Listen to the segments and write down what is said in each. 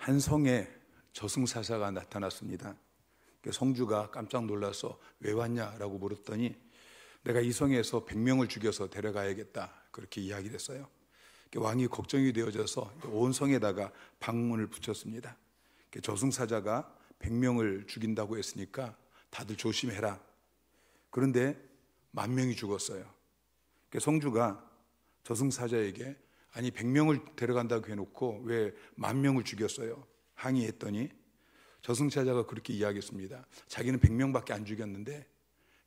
한 성에 저승사자가 나타났습니다. 성주가 깜짝 놀라서 왜 왔냐라고 물었더니 내가 이 성에서 100명을 죽여서 데려가야겠다, 그렇게 이야기를 했어요. 왕이 걱정이 되어져서 온 성에다가 방문을 붙였습니다. 저승사자가 100명을 죽인다고 했으니까 다들 조심해라. 그런데 10,000명이 죽었어요. 성주가 저승사자에게 아니 100명을 데려간다고 해놓고 왜 10,000명을 죽였어요? 항의했더니 저승사자가 그렇게 이야기했습니다. 자기는 100명밖에 안 죽였는데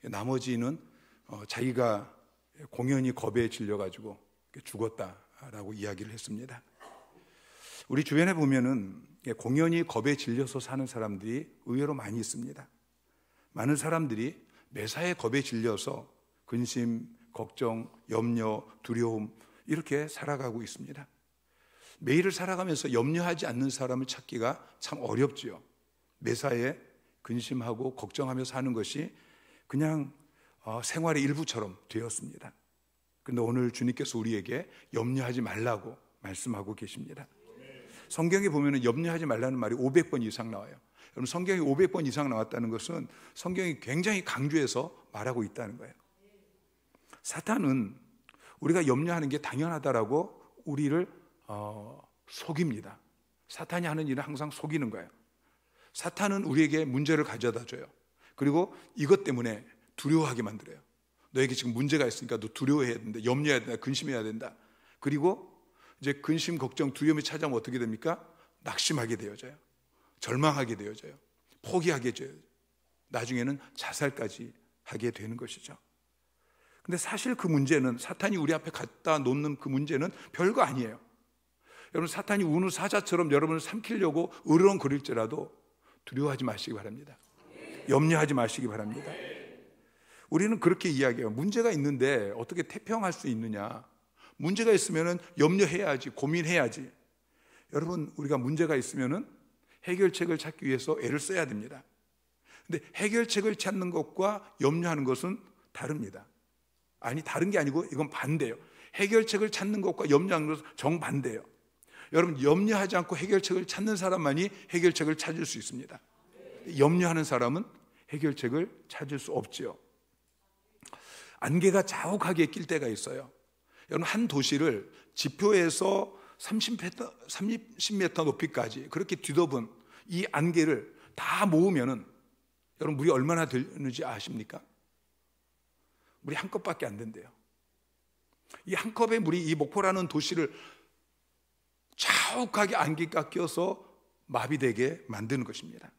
나머지는 자기가 공연히 겁에 질려가지고 죽었다라고 이야기를 했습니다. 우리 주변에 보면은 공연히 겁에 질려서 사는 사람들이 의외로 많이 있습니다. 많은 사람들이 매사에 겁에 질려서 근심, 걱정, 염려, 두려움 이렇게 살아가고 있습니다. 매일을 살아가면서 염려하지 않는 사람을 찾기가 참 어렵지요. 매사에 근심하고 걱정하며 사는 것이 그냥 생활의 일부처럼 되었습니다. 그런데 오늘 주님께서 우리에게 염려하지 말라고 말씀하고 계십니다. 성경에 보면 염려하지 말라는 말이 500번 이상 나와요. 여러분, 성경이 500번 이상 나왔다는 것은 성경이 굉장히 강조해서 말하고 있다는 거예요. 사탄은 우리가 염려하는 게 당연하다라고 우리를 속입니다. 사탄이 하는 일은 항상 속이는 거예요. 사탄은 우리에게 문제를 가져다 줘요. 그리고 이것 때문에 두려워하게 만들어요. 너에게 지금 문제가 있으니까 너 두려워해야 된다, 염려해야 된다, 근심해야 된다. 그리고 이제 근심, 걱정, 두려움이 찾아오면 어떻게 됩니까? 낙심하게 되어져요. 절망하게 되어져요. 포기하게 되어져요. 나중에는 자살까지 하게 되는 것이죠. 근데 사실 그 문제는, 사탄이 우리 앞에 갖다 놓는 그 문제는 별거 아니에요. 여러분, 사탄이 우는 사자처럼 여러분을 삼키려고 으르렁거릴지라도 두려워하지 마시기 바랍니다. 염려하지 마시기 바랍니다. 우리는 그렇게 이야기해요. 문제가 있는데 어떻게 태평할 수 있느냐? 문제가 있으면 염려해야지, 고민해야지. 여러분, 우리가 문제가 있으면 해결책을 찾기 위해서 애를 써야 됩니다. 근데 해결책을 찾는 것과 염려하는 것은 다릅니다. 아니, 다른 게 아니고 이건 반대예요. 해결책을 찾는 것과 염려하는 것은 정반대예요. 여러분, 염려하지 않고 해결책을 찾는 사람만이 해결책을 찾을 수 있습니다. 염려하는 사람은 해결책을 찾을 수 없지요. 안개가 자욱하게 낄 때가 있어요. 여러분, 한 도시를 지표에서 30m 높이까지 그렇게 뒤덮은 이 안개를 다 모으면은 여러분, 물이 얼마나 되는지 아십니까? 물이 한 컵밖에 안 된대요. 이 한 컵의 물이 이 목포라는 도시를 자욱하게 안개가 껴서 마비되게 만드는 것입니다.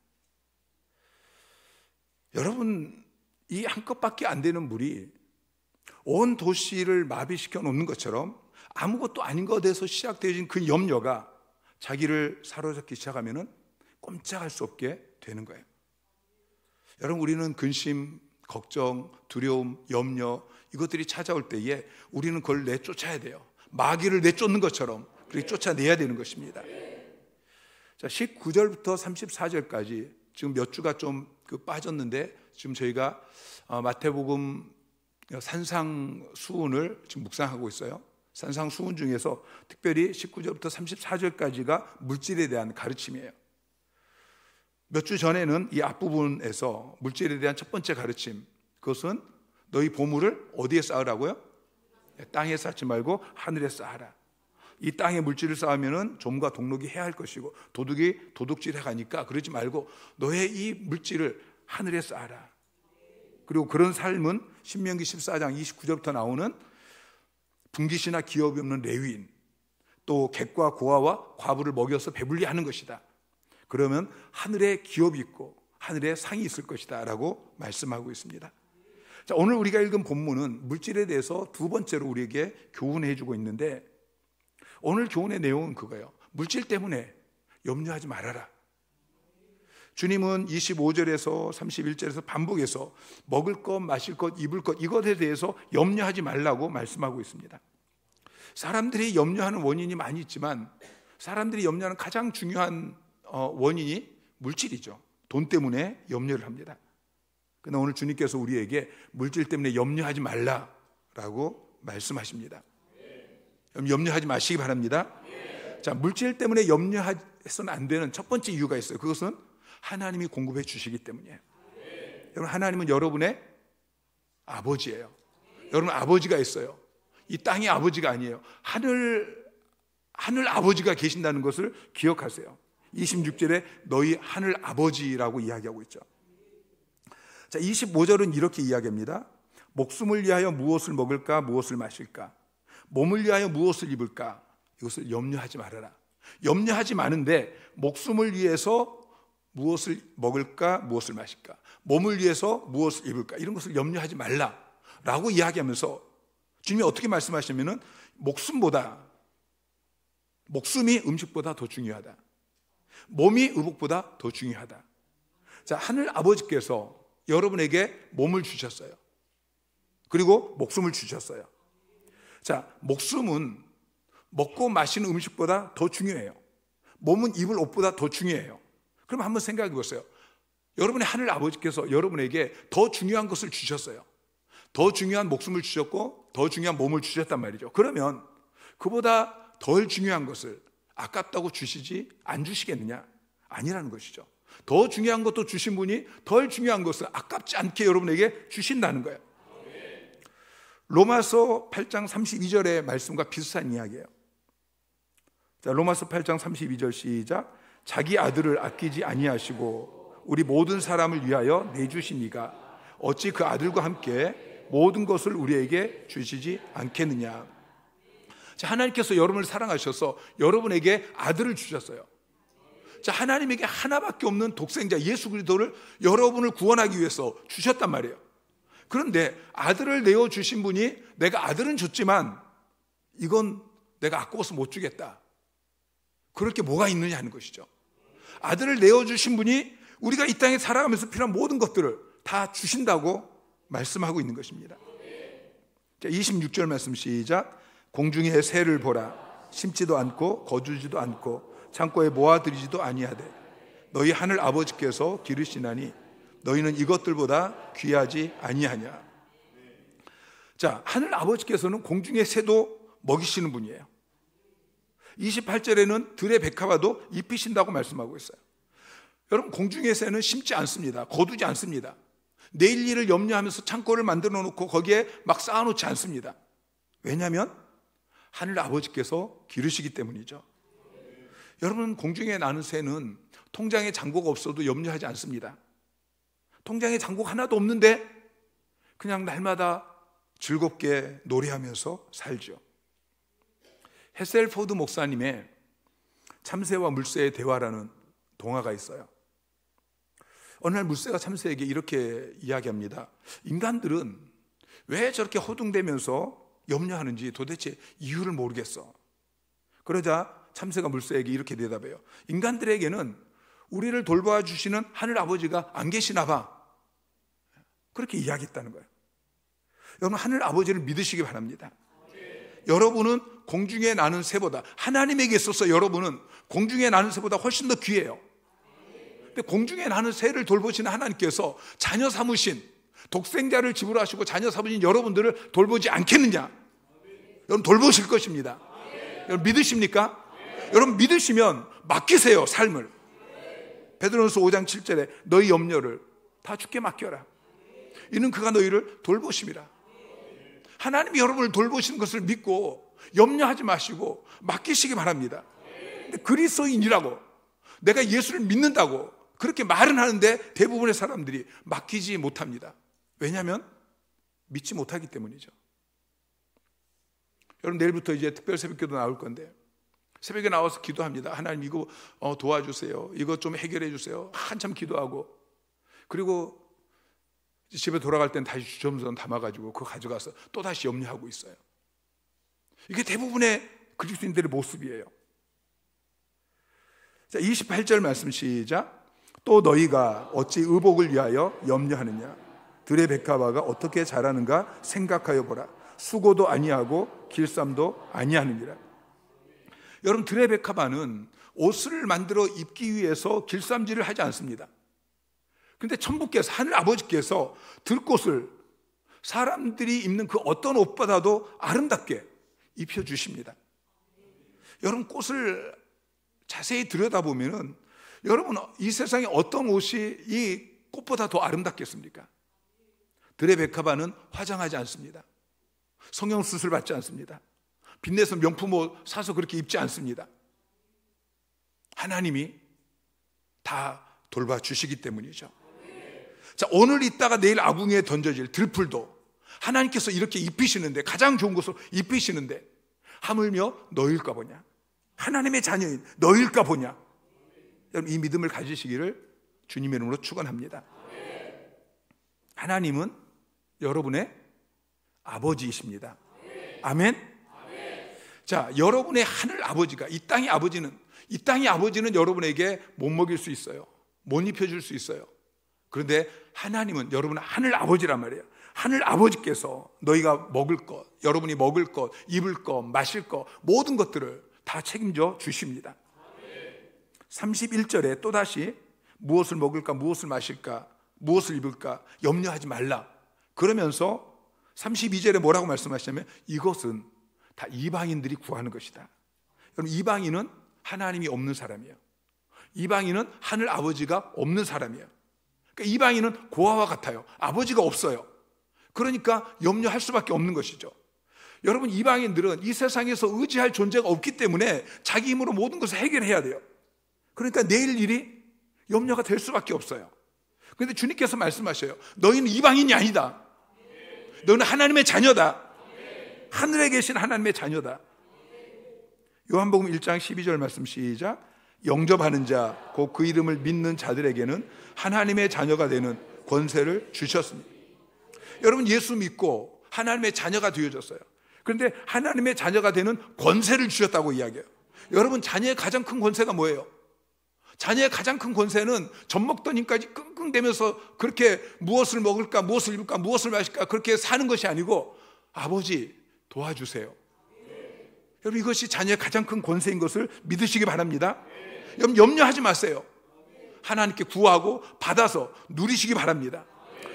여러분, 이 한 컵밖에 안 되는 물이 온 도시를 마비시켜 놓는 것처럼 아무것도 아닌 것에서 시작되어진 그 염려가 자기를 사로잡기 시작하면 꼼짝할 수 없게 되는 거예요. 여러분, 우리는 근심, 걱정, 두려움, 염려 이것들이 찾아올 때에 우리는 그걸 내쫓아야 돼요. 마귀를 내쫓는 것처럼 그렇게 쫓아내야 되는 것입니다. 자, 19절부터 34절까지 지금 몇 주가 좀 빠졌는데 지금 저희가 마태복음 산상수훈을 지금 묵상하고 있어요. 산상수훈 중에서 특별히 19절부터 34절까지가 물질에 대한 가르침이에요. 몇 주 전에는 이 앞부분에서 물질에 대한 첫 번째 가르침, 그것은 너희 보물을 어디에 쌓으라고요? 땅에 쌓지 말고 하늘에 쌓아라. 이 땅에 물질을 쌓으면 좀과 동록이 해야 할 것이고 도둑이 도둑질해 가니까 그러지 말고 너의 이 물질을 하늘에 쌓아라. 그리고 그런 삶은 신명기 14장 29절부터 나오는 분깃이나 기업이 없는 레위인, 또 객과 고아와 과부를 먹여서 배불리 하는 것이다. 그러면 하늘에 기업이 있고 하늘에 상이 있을 것이다 라고 말씀하고 있습니다. 자, 오늘 우리가 읽은 본문은 물질에 대해서 두 번째로 우리에게 교훈해 주고 있는데, 오늘 교훈의 내용은 그거예요. 물질 때문에 염려하지 말아라. 주님은 25절에서 31절에서 반복해서 먹을 것, 마실 것, 입을 것, 이것에 대해서 염려하지 말라고 말씀하고 있습니다. 사람들이 염려하는 원인이 많이 있지만 사람들이 염려하는 가장 중요한 원인이 물질이죠. 돈 때문에 염려를 합니다. 그러나 오늘 주님께서 우리에게 물질 때문에 염려하지 말라라고 말씀하십니다. 염려하지 마시기 바랍니다. 자, 물질 때문에 염려하지 해서는 안 되는 첫 번째 이유가 있어요. 그것은 하나님이 공급해 주시기 때문이에요. 여러분, 하나님은 여러분의 아버지예요. 여러분 아버지가 있어요. 이 땅이 아버지가 아니에요. 하늘 아버지가 계신다는 것을 기억하세요. 26절에 너희 하늘 아버지라고 이야기하고 있죠. 자, 25절은 이렇게 이야기합니다. 목숨을 위하여 무엇을 먹을까, 무엇을 마실까, 몸을 위하여 무엇을 입을까, 이것을 염려하지 말아라. 염려하지 마는데 목숨을 위해서 무엇을 먹을까, 무엇을 마실까, 몸을 위해서 무엇을 입을까, 이런 것을 염려하지 말라라고 이야기하면서 주님이 어떻게 말씀하시냐면은 목숨이 음식보다 더 중요하다. 몸이 의복보다 더 중요하다. 자, 하늘 아버지께서 여러분에게 몸을 주셨어요. 그리고 목숨을 주셨어요. 자, 목숨은 먹고 마시는 음식보다 더 중요해요. 몸은 입을 옷보다 더 중요해요. 그럼 한번 생각해 보세요. 여러분의 하늘 아버지께서 여러분에게 더 중요한 것을 주셨어요. 더 중요한 목숨을 주셨고 더 중요한 몸을 주셨단 말이죠. 그러면 그보다 덜 중요한 것을 아깝다고 주시지 안 주시겠느냐? 아니라는 것이죠. 더 중요한 것도 주신 분이 덜 중요한 것을 아깝지 않게 여러분에게 주신다는 거예요. 로마서 8장 32절의 말씀과 비슷한 이야기예요. 자, 로마서 8장 32절 시작. 자기 아들을 아끼지 아니하시고 우리 모든 사람을 위하여 내주시니가 어찌 그 아들과 함께 모든 것을 우리에게 주시지 않겠느냐. 자, 하나님께서 여러분을 사랑하셔서 여러분에게 아들을 주셨어요. 자, 하나님에게 하나밖에 없는 독생자 예수 그리스도를 여러분을 구원하기 위해서 주셨단 말이에요. 그런데 아들을 내어주신 분이 내가 아들은 줬지만 이건 내가 아까워서 못 주겠다, 그럴 게 뭐가 있느냐 하는 것이죠. 아들을 내어주신 분이 우리가 이 땅에 살아가면서 필요한 모든 것들을 다 주신다고 말씀하고 있는 것입니다. 자, 26절 말씀 시작. 공중의 새를 보라. 심지도 않고 거두지도 않고 창고에 모아들이지도 아니하되 너희 하늘 아버지께서 기르시나니 너희는 이것들보다 귀하지 아니하냐. 자, 하늘 아버지께서는 공중의 새도 먹이시는 분이에요. 28절에는 들의 백합화도 입히신다고 말씀하고 있어요. 여러분, 공중의 새는 심지 않습니다. 거두지 않습니다. 내일 일을 염려하면서 창고를 만들어 놓고 거기에 막 쌓아놓지 않습니다. 왜냐하면 하늘 아버지께서 기르시기 때문이죠. 여러분, 공중에 나는 새는 통장에 잔고가 없어도 염려하지 않습니다. 통장에 잔고가 하나도 없는데 그냥 날마다 즐겁게 노래하면서 살죠. 헤셀포드 목사님의 참새와 물새의 대화라는 동화가 있어요. 어느 날 물새가 참새에게 이렇게 이야기합니다. 인간들은 왜 저렇게 허둥대면서 염려하는지 도대체 이유를 모르겠어. 그러자 참새가 물새에게 이렇게 대답해요. 인간들에게는 우리를 돌봐 주시는 하늘 아버지가 안 계시나 봐. 그렇게 이야기했다는 거예요. 여러분, 하늘 아버지를 믿으시기 바랍니다. 여러분은 공중에 나는 새보다, 하나님에게 있어서 여러분은 공중에 나는 새보다 훨씬 더 귀해요. 근데 공중에 나는 새를 돌보시는 하나님께서 자녀 삼으신, 독생자를 지불하시고 자녀 삼으신 여러분들을 돌보지 않겠느냐? 여러분, 돌보실 것입니다. 여러분, 믿으십니까? 여러분, 믿으시면 맡기세요, 삶을. 베드로전서 5장 7절에 너희 염려를 다 주께 맡겨라. 이는 그가 너희를 돌보심이라. 하나님이 여러분을 돌보시는 것을 믿고 염려하지 마시고 맡기시기 바랍니다. 근데 그리스도인이라고, 내가 예수를 믿는다고 그렇게 말은 하는데 대부분의 사람들이 맡기지 못합니다. 왜냐하면 믿지 못하기 때문이죠. 여러분, 내일부터 이제 특별 새벽기도 나올 건데 새벽에 나와서 기도합니다. 하나님, 이거 도와주세요. 이거 좀 해결해 주세요. 한참 기도하고, 그리고 집에 돌아갈 땐 다시 주섬섬 담아가지고 그거 가져가서 또 다시 염려하고 있어요. 이게 대부분의 그리스도인들의 모습이에요. 자, 28절 말씀 시작. 또 너희가 어찌 의복을 위하여 염려하느냐. 들의 백합화가 어떻게 자라는가 생각하여 보라. 수고도 아니하고 길쌈도 아니하느니라. 여러분, 들의 백합화는 옷을 만들어 입기 위해서 길쌈질을 하지 않습니다. 그런데 천부께서, 하늘 아버지께서 들꽃을 사람들이 입는 그 어떤 옷보다도 아름답게 입혀주십니다. 여러분, 꽃을 자세히 들여다보면은 여러분, 이 세상에 어떤 옷이 이 꽃보다 더 아름답겠습니까? 드레베카바는 화장하지 않습니다. 성형수술 받지 않습니다. 빚내서 명품 옷 사서 그렇게 입지 않습니다. 하나님이 다 돌봐주시기 때문이죠. 자, 오늘 있다가 내일 아궁이에 던져질 들풀도 하나님께서 이렇게 입히시는데, 가장 좋은 것으로 입히시는데 하물며 너일까 보냐? 하나님의 자녀인 너일까 보냐? 여러분, 이 믿음을 가지시기를 주님의 이름으로 축원합니다. 하나님은 여러분의 아버지이십니다. 아멘. 자, 여러분의 하늘 아버지가, 이 땅의 아버지는 여러분에게 못 먹일 수 있어요. 못 입혀줄 수 있어요. 그런데 하나님은 여러분의 하늘 아버지란 말이에요. 하늘 아버지께서 너희가 먹을 것, 여러분이 먹을 것, 입을 것, 마실 것, 모든 것들을 다 책임져 주십니다. 31절에 또다시 무엇을 먹을까, 무엇을 마실까, 무엇을 입을까 염려하지 말라 그러면서 32절에 뭐라고 말씀하시냐면, 이것은 다 이방인들이 구하는 것이다. 여러분, 이방인은 하나님이 없는 사람이에요. 이방인은 하늘 아버지가 없는 사람이에요. 그러니까 이방인은 고아와 같아요. 아버지가 없어요. 그러니까 염려할 수밖에 없는 것이죠. 여러분, 이방인들은 이 세상에서 의지할 존재가 없기 때문에 자기 힘으로 모든 것을 해결해야 돼요. 그러니까 내일 일이 염려가 될 수밖에 없어요. 그런데 주님께서 말씀하셔요. 너희는 이방인이 아니다. 너는 하나님의 자녀다. 하늘에 계신 하나님의 자녀다. 요한복음 1장 12절 말씀 시작. 영접하는 자, 곧 그 이름을 믿는 자들에게는 하나님의 자녀가 되는 권세를 주셨습니다. 여러분, 예수 믿고 하나님의 자녀가 되어졌어요. 그런데 하나님의 자녀가 되는 권세를 주셨다고 이야기해요. 여러분, 자녀의 가장 큰 권세가 뭐예요? 자녀의 가장 큰 권세는 젖 먹던 힘까지 끙끙대면서 그렇게 무엇을 먹을까, 무엇을 입을까, 무엇을 마실까 그렇게 사는 것이 아니고, 아버지 도와주세요. 여러분, 이것이 자녀의 가장 큰 권세인 것을 믿으시기 바랍니다. 여러분, 염려하지 마세요. 하나님께 구하고 받아서 누리시기 바랍니다.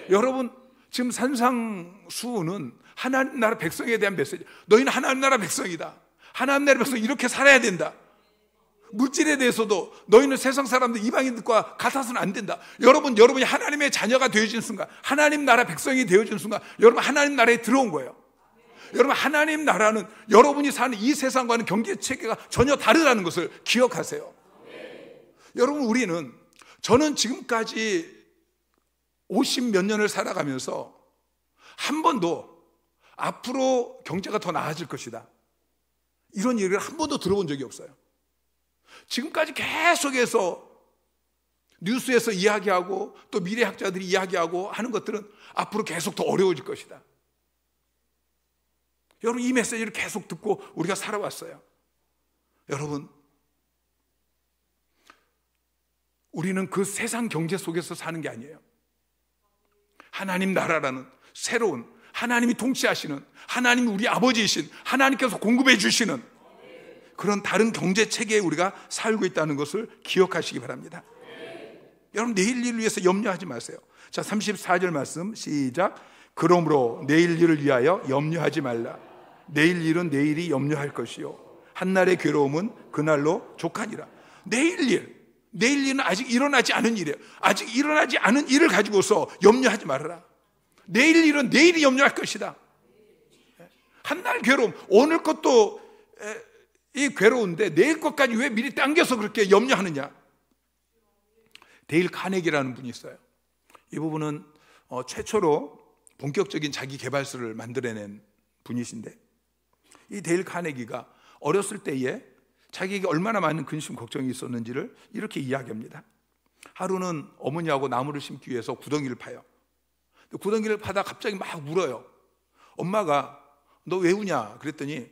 여러분, 지금 산상수훈은 하나님 나라 백성에 대한 메시지. 너희는 하나님 나라 백성이다. 하나님 나라 백성 이렇게 살아야 된다. 물질에 대해서도 너희는 세상 사람들 이방인들과 같아서는 안 된다. 여러분이 하나님의 자녀가 되어진 순간, 하나님 나라 백성이 되어진 순간, 여러분 하나님 나라에 들어온 거예요. 여러분, 하나님 나라는 여러분이 사는 이 세상과는 경제 체계가 전혀 다르다는 것을 기억하세요. 여러분, 저는 지금까지 50 몇 년을 살아가면서 한 번도 앞으로 경제가 더 나아질 것이다, 이런 얘기를 한 번도 들어본 적이 없어요. 지금까지 계속해서 뉴스에서 이야기하고 또 미래학자들이 이야기하고 하는 것들은 앞으로 계속 더 어려워질 것이다. 여러분, 이 메시지를 계속 듣고 우리가 살아왔어요. 여러분, 우리는 그 세상 경제 속에서 사는 게 아니에요. 하나님 나라라는 새로운, 하나님이 통치하시는, 하나님이 우리 아버지이신, 하나님께서 공급해 주시는 그런 다른 경제 체계에 우리가 살고 있다는 것을 기억하시기 바랍니다. 여러분, 내일 일을 위해서 염려하지 마세요. 자, 34절 말씀 시작. 그러므로 내일 일을 위하여 염려하지 말라. 내일 일은 내일이 염려할 것이요 한날의 괴로움은 그날로 족하니라. 내일 일은 아직 일어나지 않은 일이에요. 아직 일어나지 않은 일을 가지고서 염려하지 말아라. 내일 일은 내일이 염려할 것이다. 한날 괴로움, 오늘 것도 이 괴로운데 내일 것까지 왜 미리 당겨서 그렇게 염려하느냐. 데일 카네기라는 분이 있어요. 이 부분은 최초로 본격적인 자기 개발서를 만들어낸 분이신데, 이 데일 카네기가 어렸을 때에 자기에게 얼마나 많은 근심 걱정이 있었는지를 이렇게 이야기합니다. 하루는 어머니하고 나무를 심기 위해서 구덩이를 파요. 구덩이를 파다 갑자기 막 울어요. 엄마가 너 왜 우냐 그랬더니,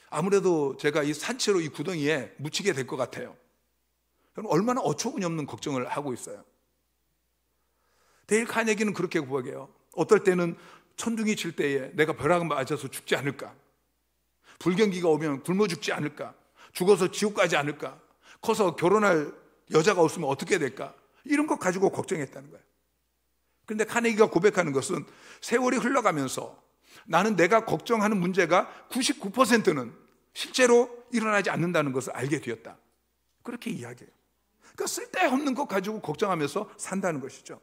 아무래도 제가 이 산채로 이 구덩이에 묻히게 될 것 같아요. 얼마나 어처구니 없는 걱정을 하고 있어요. 데일 카네기는 그렇게 고백해요. 어떨 때는 천둥이 칠 때에 내가 벼락 맞아서 죽지 않을까, 불경기가 오면 굶어 죽지 않을까, 죽어서 지옥 가지 않을까, 커서 결혼할 여자가 없으면 어떻게 될까, 이런 것 가지고 걱정했다는 거예요. 그런데 카네기가 고백하는 것은 세월이 흘러가면서 나는 내가 걱정하는 문제가 99%는 실제로 일어나지 않는다는 것을 알게 되었다. 그렇게 이야기해요. 그러니까 쓸데없는 것 가지고 걱정하면서 산다는 것이죠.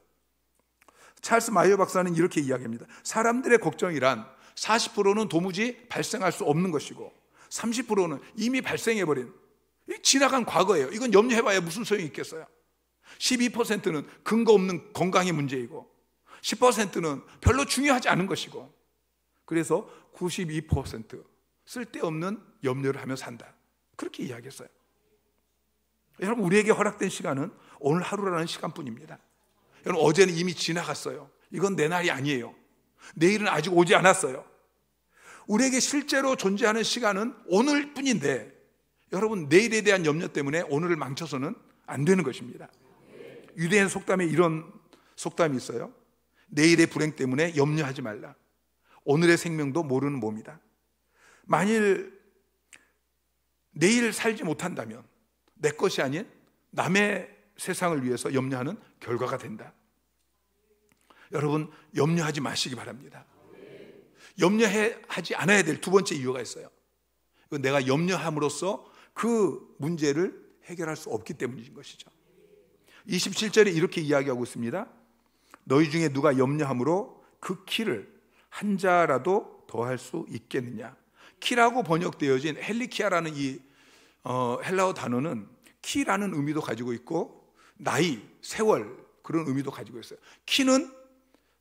찰스 마이어 박사는 이렇게 이야기합니다. 사람들의 걱정이란 40%는 도무지 발생할 수 없는 것이고 30%는 이미 발생해버린 지나간 과거예요. 이건 염려해봐야 무슨 소용이 있겠어요. 12%는 근거 없는 건강의 문제이고 10%는 별로 중요하지 않은 것이고, 그래서 92% 쓸데없는 염려를 하며 산다, 그렇게 이야기했어요. 여러분, 우리에게 허락된 시간은 오늘 하루라는 시간뿐입니다. 여러분, 어제는 이미 지나갔어요. 이건 내 날이 아니에요. 내일은 아직 오지 않았어요. 우리에게 실제로 존재하는 시간은 오늘뿐인데, 여러분, 내일에 대한 염려 때문에 오늘을 망쳐서는 안 되는 것입니다. 유대인 속담에 이런 속담이 있어요. 내일의 불행 때문에 염려하지 말라. 오늘의 생명도 모르는 몸이다. 만일 내일 살지 못한다면 내 것이 아닌 남의 세상을 위해서 염려하는 결과가 된다. 여러분, 염려하지 마시기 바랍니다. 염려하지 않아야 될 두 번째 이유가 있어요. 내가 염려함으로써 그 문제를 해결할 수 없기 때문인 것이죠. 27절에 이렇게 이야기하고 있습니다. 너희 중에 누가 염려함으로 그 키를 한 자라도 더할 수 있겠느냐. 키라고 번역되어진 헬리키아라는 이 헬라어 단어는 키라는 의미도 가지고 있고 나이, 세월, 그런 의미도 가지고 있어요. 키는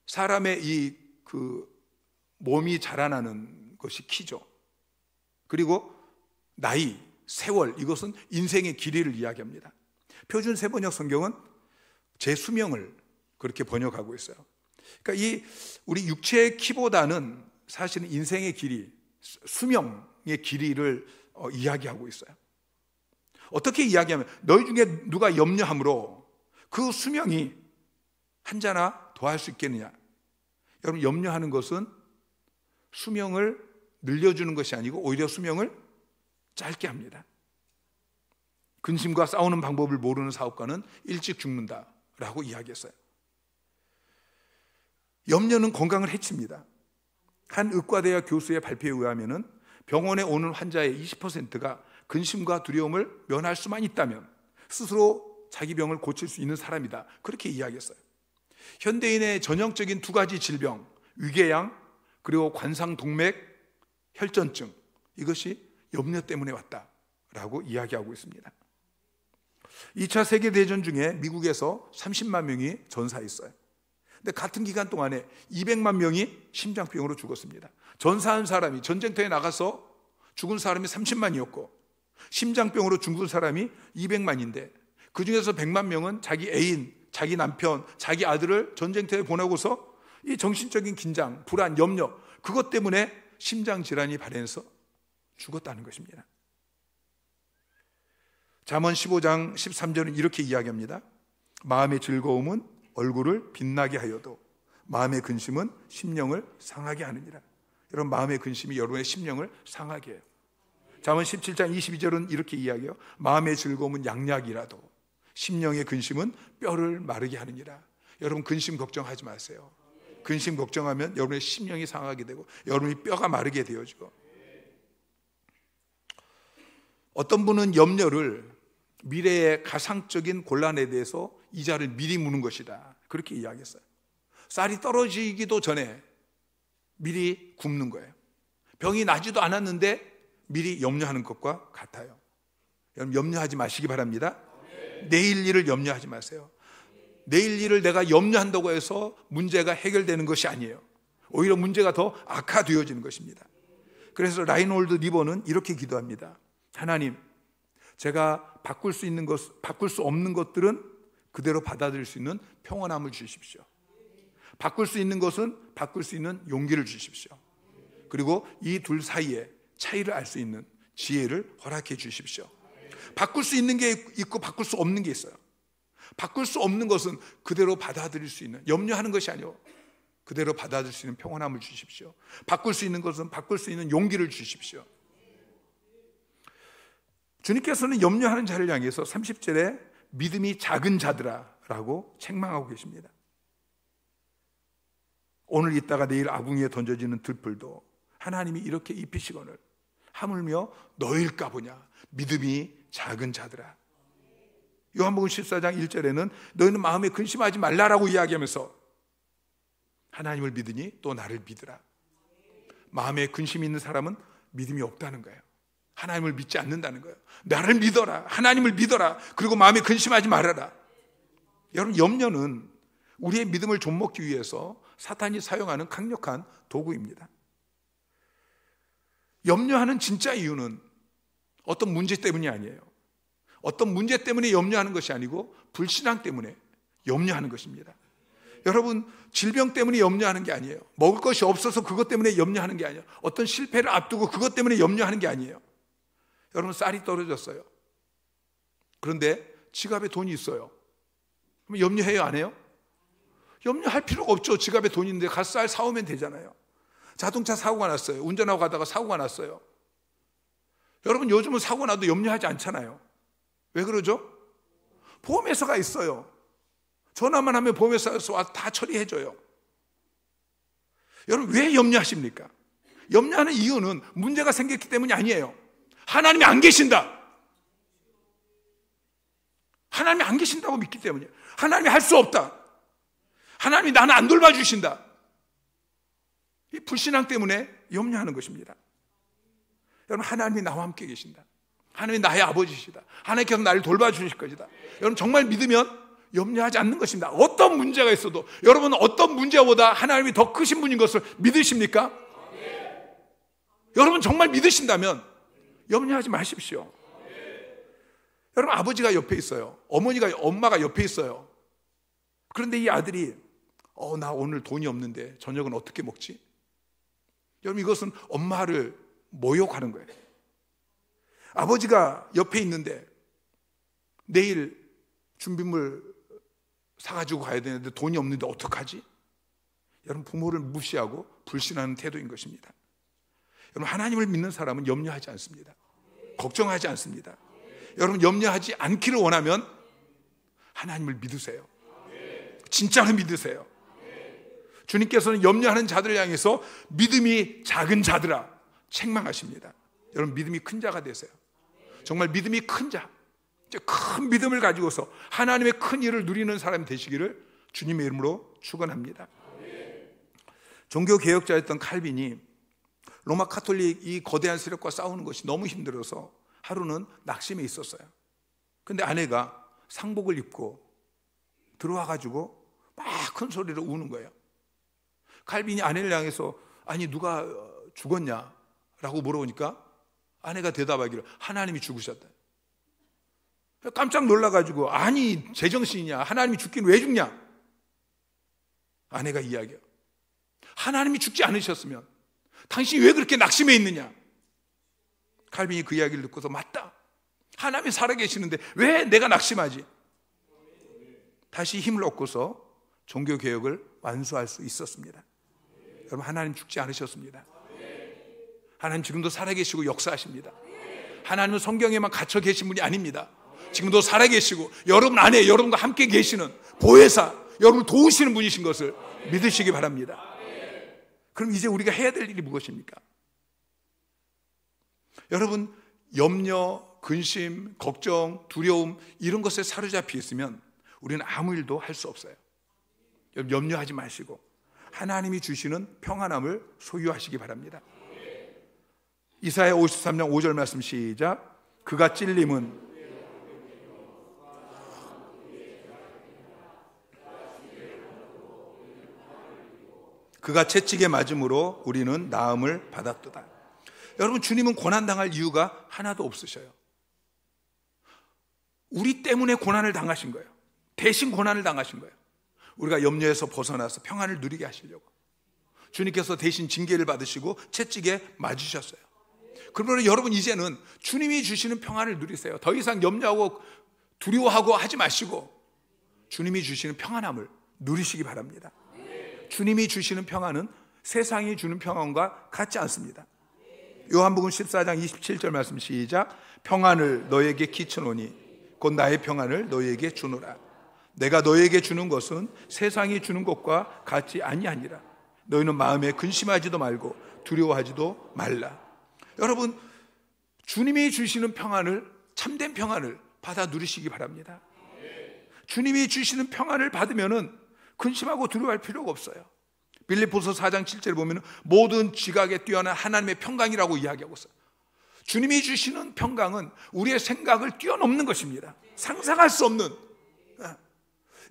사람의 이 몸이 자라나는 것이 키죠. 그리고 나이, 세월, 이것은 인생의 길이를 이야기합니다. 표준 세번역 성경은 제 수명을 그렇게 번역하고 있어요. 그러니까 우리 육체의 키보다는 사실은 인생의 길이, 수명의 길이를 이야기하고 있어요. 어떻게 이야기하면, 너희 중에 누가 염려함으로 그 수명이 한 자나 더할 수 있겠느냐. 여러분, 염려하는 것은 수명을 늘려주는 것이 아니고 오히려 수명을 짧게 합니다. 근심과 싸우는 방법을 모르는 사업가는 일찍 죽는다라고 이야기했어요. 염려는 건강을 해칩니다. 한 의과대학 교수의 발표에 의하면 병원에 오는 환자의 20%가 근심과 두려움을 면할 수만 있다면 스스로 자기 병을 고칠 수 있는 사람이다, 그렇게 이야기했어요. 현대인의 전형적인 두 가지 질병, 위궤양 그리고 관상동맥 혈전증, 이것이 염려 때문에 왔다라고 이야기하고 있습니다. 2차 세계대전 중에 미국에서 30만 명이 전사했어요. 근데 같은 기간 동안에 200만 명이 심장병으로 죽었습니다. 전사한 사람이, 전쟁터에 나가서 죽은 사람이 30만이었고 심장병으로 죽은 사람이 200만인데 그 중에서 100만 명은 자기 애인, 자기 남편, 자기 아들을 전쟁터에 보내고서 이 정신적인 긴장, 불안, 염려, 그것 때문에 심장질환이 발현해서 죽었다는 것입니다. 잠언 15장 13절은 이렇게 이야기합니다. 마음의 즐거움은 얼굴을 빛나게 하여도 마음의 근심은 심령을 상하게 하느니라. 여러분, 마음의 근심이 여러분의 심령을 상하게 해요. 잠언 17장 22절은 이렇게 이야기해요. 마음의 즐거움은 양약이라도 심령의 근심은 뼈를 마르게 하느니라. 여러분, 근심 걱정하지 마세요. 근심 걱정하면 여러분의 심령이 상하게 되고 여러분이 뼈가 마르게 되어지고, 어떤 분은 염려를 미래의 가상적인 곤란에 대해서 이자를 미리 무는 것이다, 그렇게 이야기했어요. 쌀이 떨어지기도 전에 미리 굽는 거예요. 병이 나지도 않았는데 미리 염려하는 것과 같아요. 여러분, 염려하지 마시기 바랍니다. 내일 일을 염려하지 마세요. 내일 일을 내가 염려한다고 해서 문제가 해결되는 것이 아니에요. 오히려 문제가 더 악화되어지는 것입니다. 그래서 라인홀드 리버는 이렇게 기도합니다. 하나님, 제가 바꿀 수 있는 것, 바꿀 수 없는 것들은 그대로 받아들일 수 있는 평온함을 주십시오. 바꿀 수 있는 것은 바꿀 수 있는 용기를 주십시오. 그리고 이 둘 사이에 차이를 알 수 있는 지혜를 허락해 주십시오. 바꿀 수 있는 게 있고 바꿀 수 없는 게 있어요. 바꿀 수 없는 것은 그대로 받아들일 수 있는, 염려하는 것이 아니고 그대로 받아들일 수 있는 평온함을 주십시오. 바꿀 수 있는 것은 바꿀 수 있는 용기를 주십시오. 주님께서는 염려하는 자를 향해서 30절에 믿음이 작은 자들아 라고 책망하고 계십니다. 오늘 있다가 내일 아궁이에 던져지는 들풀도 하나님이 이렇게 입히시거늘 하물며 너일까 보냐, 믿음이 작은 자들아. 요한복음 14장 1절에는 너희는 마음에 근심하지 말라라고 이야기하면서 하나님을 믿으니 또 나를 믿으라. 마음에 근심이 있는 사람은 믿음이 없다는 거예요. 하나님을 믿지 않는다는 거예요. 나를 믿어라. 하나님을 믿어라. 그리고 마음에 근심하지 말아라. 여러분, 염려는 우리의 믿음을 좀먹기 위해서 사탄이 사용하는 강력한 도구입니다. 염려하는 진짜 이유는 어떤 문제 때문이 아니에요. 어떤 문제 때문에 염려하는 것이 아니고 불신앙 때문에 염려하는 것입니다. 여러분, 질병 때문에 염려하는 게 아니에요. 먹을 것이 없어서 그것 때문에 염려하는 게 아니에요. 어떤 실패를 앞두고 그것 때문에 염려하는 게 아니에요. 여러분, 쌀이 떨어졌어요. 그런데 지갑에 돈이 있어요. 그럼 염려해요, 안 해요? 염려할 필요가 없죠. 지갑에 돈이 있는데 가서 쌀 사오면 되잖아요. 자동차 사고가 났어요. 운전하고 가다가 사고가 났어요. 여러분, 요즘은 사고 나도 염려하지 않잖아요. 왜 그러죠? 보험회사가 있어요. 전화만 하면 보험회사에서 와서 다 처리해줘요. 여러분, 왜 염려하십니까? 염려하는 이유는 문제가 생겼기 때문이 아니에요. 하나님이 안 계신다. 하나님이 안 계신다고 믿기 때문이에요. 하나님이 할 수 없다. 하나님이 나는 안 돌봐주신다. 이 불신앙 때문에 염려하는 것입니다. 여러분, 하나님이 나와 함께 계신다. 하나님이 나의 아버지시다. 하나님께서 나를 돌봐주실 것이다. 여러분, 정말 믿으면 염려하지 않는 것입니다. 어떤 문제가 있어도 여러분은 어떤 문제보다 하나님이 더 크신 분인 것을 믿으십니까? 여러분, 정말 믿으신다면 염려하지 마십시오. 여러분, 아버지가 옆에 있어요. 엄마가 옆에 있어요. 그런데 이 아들이 나 오늘 돈이 없는데 저녁은 어떻게 먹지? 여러분, 이것은 엄마를 모욕하는 거예요. 아버지가 옆에 있는데 내일 준비물 사가지고 가야 되는데 돈이 없는데 어떡하지? 여러분, 부모를 무시하고 불신하는 태도인 것입니다. 여러분, 하나님을 믿는 사람은 염려하지 않습니다. 걱정하지 않습니다. 여러분, 염려하지 않기를 원하면 하나님을 믿으세요. 진짜로 믿으세요. 주님께서는 염려하는 자들을 향해서 믿음이 작은 자들아 책망하십니다. 여러분, 믿음이 큰 자가 되세요. 정말 믿음이 큰 자, 큰 믿음을 가지고서 하나님의 큰 일을 누리는 사람이 되시기를 주님의 이름으로 축원합니다. 종교개혁자였던 칼빈이 로마 카톨릭 이 거대한 세력과 싸우는 것이 너무 힘들어서 하루는 낙심해 있었어요. 근데 아내가 상복을 입고 들어와가지고 막 큰 소리로 우는 거예요. 칼빈이 아내를 향해서 아니 누가 죽었냐라고 물어보니까 아내가 대답하기를 하나님이 죽으셨다. 깜짝 놀라가지고 아니 제정신이냐, 하나님이 죽긴 왜 죽냐. 아내가 이야기해요. 하나님이 죽지 않으셨으면 당신이 왜 그렇게 낙심해 있느냐. 칼빈이 그 이야기를 듣고서 맞다, 하나님이 살아계시는데 왜 내가 낙심하지. 다시 힘을 얻고서 종교개혁을 완수할 수 있었습니다. 여러분, 하나님 죽지 않으셨습니다. 하나님 지금도 살아계시고 역사하십니다. 하나님은 성경에만 갇혀 계신 분이 아닙니다. 지금도 살아계시고 여러분 안에 여러분과 함께 계시는 보혜사, 여러분을 도우시는 분이신 것을 믿으시기 바랍니다. 그럼 이제 우리가 해야 될 일이 무엇입니까? 여러분, 염려, 근심, 걱정, 두려움 이런 것에 사로잡혀 있으면 우리는 아무 일도 할 수 없어요. 염려하지 마시고 하나님이 주시는 평안함을 소유하시기 바랍니다. 이사야 53장 5절 말씀 시작. 그가 찔림은 그가 채찍에 맞음으로 우리는 나음을 받았도다. 여러분, 주님은 고난당할 이유가 하나도 없으셔요. 우리 때문에 고난을 당하신 거예요. 대신 고난을 당하신 거예요. 우리가 염려에서 벗어나서 평안을 누리게 하시려고 주님께서 대신 징계를 받으시고 채찍에 맞으셨어요. 그러면 여러분, 이제는 주님이 주시는 평안을 누리세요. 더 이상 염려하고 두려워하고 하지 마시고 주님이 주시는 평안함을 누리시기 바랍니다. 주님이 주시는 평안은 세상이 주는 평안과 같지 않습니다. 요한복음 14장 27절 말씀 시작. 평안을 너에게 끼쳐노니 곧 나의 평안을 너에게 주노라. 내가 너에게 주는 것은 세상이 주는 것과 같지 아니하니라. 너희는 마음에 근심하지도 말고 두려워하지도 말라. 여러분, 주님이 주시는 평안을, 참된 평안을 받아 누리시기 바랍니다. 주님이 주시는 평안을 받으면은 근심하고 두려워할 필요가 없어요. 빌립보서 4장 7절에 보면 모든 지각에 뛰어난 하나님의 평강이라고 이야기하고 있어요. 주님이 주시는 평강은 우리의 생각을 뛰어넘는 것입니다. 상상할 수 없는,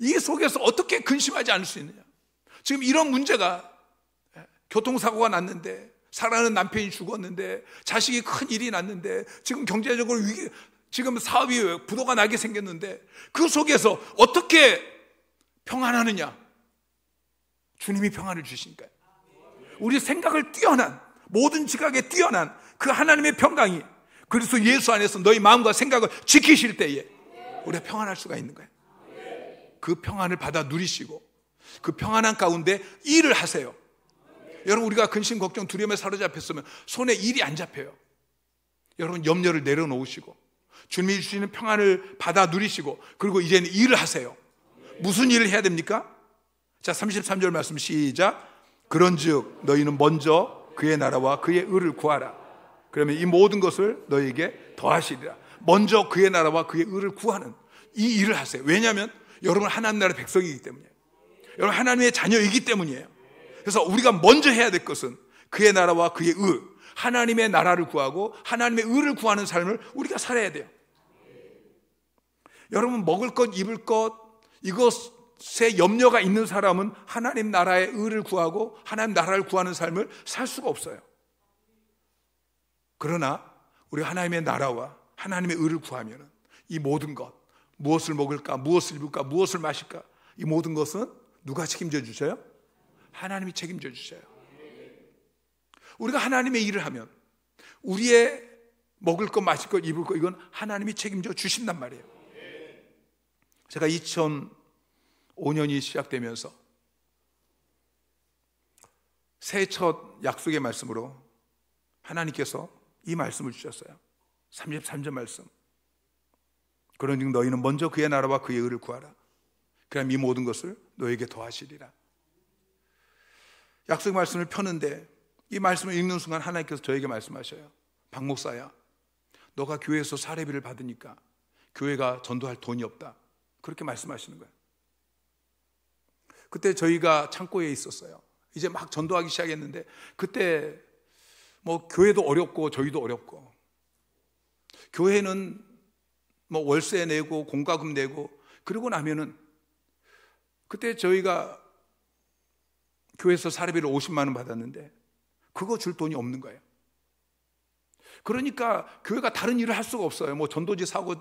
이 속에서 어떻게 근심하지 않을 수 있느냐. 지금 이런 문제가, 교통사고가 났는데, 사랑하는 남편이 죽었는데, 자식이 큰 일이 났는데, 지금 경제적으로 위기, 지금 사업이 부도가 나게 생겼는데, 그 속에서 어떻게 평안하느냐? 주님이 평안을 주시니까요. 우리 생각을 뛰어난, 모든 지각에 뛰어난 그 하나님의 평강이 그리스도 예수 안에서 너희 마음과 생각을 지키실 때에 우리가 평안할 수가 있는 거예요. 그 평안을 받아 누리시고 그 평안한 가운데 일을 하세요. 여러분, 우리가 근심, 걱정, 두려움에 사로잡혔으면 손에 일이 안 잡혀요. 여러분, 염려를 내려놓으시고 주님이 주시는 평안을 받아 누리시고 그리고 이제는 일을 하세요. 무슨 일을 해야 됩니까? 자, 33절 말씀 시작. 그런즉 너희는 먼저 그의 나라와 그의 의를 구하라. 그러면 이 모든 것을 너희에게 더하시리라. 먼저 그의 나라와 그의 의를 구하는 이 일을 하세요. 왜냐하면 여러분 하나님 나라의 백성이기 때문이에요. 여러분 하나님의 자녀이기 때문이에요. 그래서 우리가 먼저 해야 될 것은 그의 나라와 그의 의, 하나님의 나라를 구하고 하나님의 의를 구하는 삶을 우리가 살아야 돼요. 여러분, 먹을 것, 입을 것, 이것에 염려가 있는 사람은 하나님 나라의 의를 구하고 하나님 나라를 구하는 삶을 살 수가 없어요. 그러나 우리 하나님의 나라와 하나님의 의를 구하면 이 모든 것, 무엇을 먹을까, 무엇을 입을까, 무엇을 마실까, 이 모든 것은 누가 책임져 주셔요? 하나님이 책임져 주셔요. 우리가 하나님의 일을 하면 우리의 먹을 것, 마실 것, 입을 것, 이건 하나님이 책임져 주신단 말이에요. 제가 2005년이 시작되면서 새해 첫 약속의 말씀으로 하나님께서 이 말씀을 주셨어요. 33절 말씀. 그러니 너희는 먼저 그의 나라와 그의 의를 구하라. 그럼 이 모든 것을 너에게 더하시리라. 약속 말씀을 펴는데 이 말씀을 읽는 순간 하나님께서 저에게 말씀하셔요. 박 목사야, 너가 교회에서 사례비를 받으니까 교회가 전도할 돈이 없다. 그렇게 말씀하시는 거예요. 그때 저희가 창고에 있었어요. 이제 막 전도하기 시작했는데 그때 뭐 교회도 어렵고 저희도 어렵고, 교회는 뭐 월세 내고 공과금 내고, 그러고 나면은 그때 저희가 교회에서 사례비를 50만 원 받았는데 그거 줄 돈이 없는 거예요. 그러니까 교회가 다른 일을 할 수가 없어요. 뭐 전도지 사고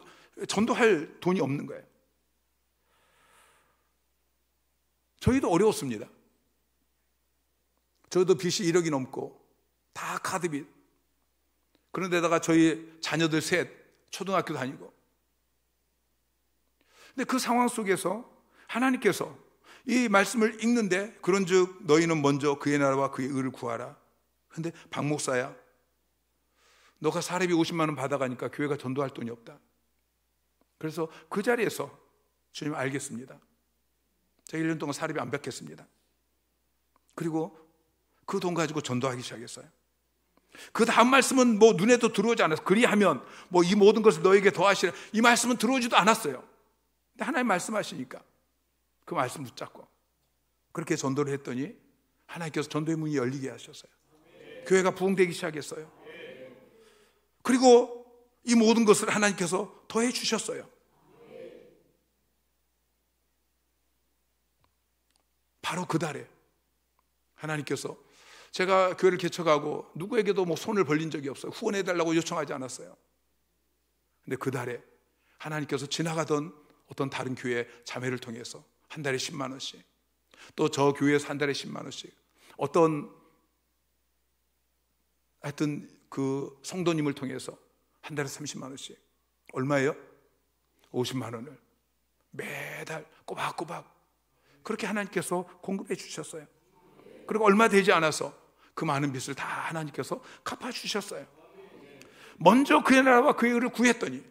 전도할 돈이 없는 거예요. 저희도 어려웠습니다. 저도 빚이 1억이 넘고 다 카드빚. 그런데다가 저희 자녀들 셋 초등학교 다니고. 근데 그 상황 속에서 하나님께서 이 말씀을 읽는데 그런즉 너희는 먼저 그의 나라와 그의 의를 구하라. 근데 박 목사야, 너가 사례비 50만 원 받아가니까 교회가 전도할 돈이 없다. 그래서 그 자리에서 주님 알겠습니다. 제가 1년 동안 사례비 안 받겠습니다. 그리고 그 돈 가지고 전도하기 시작했어요. 그 다음 말씀은 뭐 눈에도 들어오지 않았어요. 그리하면 뭐 이 모든 것을 너에게 더하시라, 이 말씀은 들어오지도 않았어요. 근데 하나님 말씀하시니까 그 말씀 붙잡고 그렇게 전도를 했더니 하나님께서 전도의 문이 열리게 하셨어요. 교회가 부흥되기 시작했어요. 그리고 이 모든 것을 하나님께서 더해 주셨어요. 바로 그 달에 하나님께서, 제가 교회를 개척하고 누구에게도 뭐 손을 벌린 적이 없어요. 후원해달라고 요청하지 않았어요. 근데 그 달에 하나님께서 지나가던 어떤 다른 교회 자매를 통해서 한 달에 10만 원씩, 또 저 교회에서 한 달에 10만 원씩, 어떤 하여튼 그 성도님을 통해서 한 달에 30만 원씩, 얼마예요? 50만 원을 매달 꼬박꼬박 그렇게 하나님께서 공급해 주셨어요. 그리고 얼마 되지 않아서 그 많은 빚을 다 하나님께서 갚아주셨어요. 먼저 그의 나라와 그의 의를 구했더니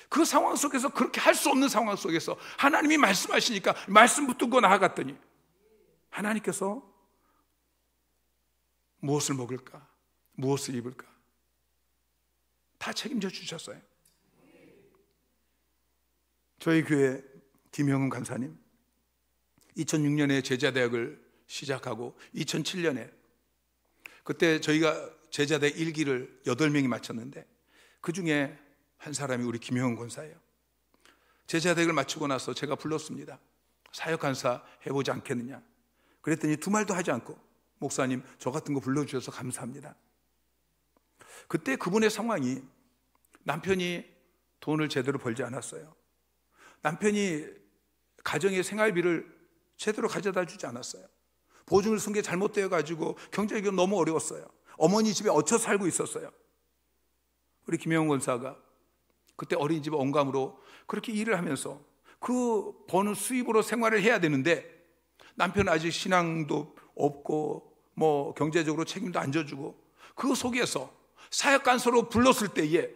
그 상황 속에서, 그렇게 할 수 없는 상황 속에서 하나님이 말씀하시니까 말씀 붙들고 나아갔더니 하나님께서 무엇을 먹을까, 무엇을 입을까 다 책임져 주셨어요. 저희 교회 김형은 간사님 2006년에 제자대학을 시작하고 2007년에 그때 저희가 제자대 1기를 8명이 마쳤는데 그 중에 한 사람이 우리 김형은 권사예요. 제자대학을 마치고 나서 제가 불렀습니다. 사역간사 해보지 않겠느냐. 그랬더니 두 말도 하지 않고 목사님 저 같은 거 불러주셔서 감사합니다. 그때 그분의 상황이 남편이 돈을 제대로 벌지 않았어요. 남편이 가정의 생활비를 제대로 가져다 주지 않았어요. 보증을 쓴 게 잘못되어 가지고 경제적으로 너무 어려웠어요. 어머니 집에 얹혀 살고 있었어요. 우리 김영훈 권사가 그때 어린이집 원감으로 그렇게 일을 하면서 그 버는 수입으로 생활을 해야 되는데 남편은 아직 신앙도 없고 뭐 경제적으로 책임도 안 져주고 그 속에서 사역간소로 불렀을 때에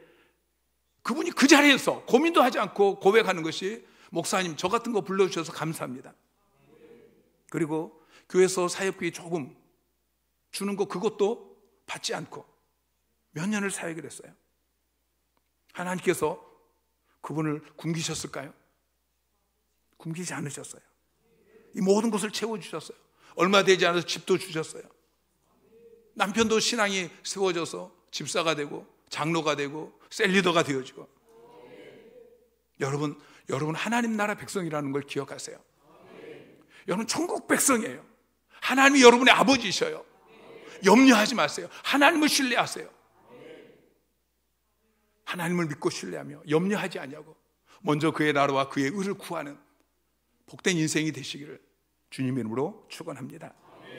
그분이 그 자리에서 고민도 하지 않고 고백하는 것이 목사님 저 같은 거 불러주셔서 감사합니다. 그리고 교회에서 사역비 조금 주는 거 그것도 받지 않고 몇 년을 사역을 했어요. 하나님께서 그분을 굶기셨을까요? 굶기지 않으셨어요. 이 모든 것을 채워주셨어요. 얼마 되지 않아서 집도 주셨어요. 남편도 신앙이 세워져서 집사가 되고 장로가 되고 셀리더가 되어지고. 여러분 하나님 나라 백성이라는 걸 기억하세요. 여러분 천국 백성이에요. 하나님이 여러분의 아버지셔요. 염려하지 마세요. 하나님을 신뢰하세요. 하나님을 믿고 신뢰하며 염려하지 않냐고 먼저 그의 나라와 그의 의를 구하는 복된 인생이 되시기를 주님 이름으로 축원합니다.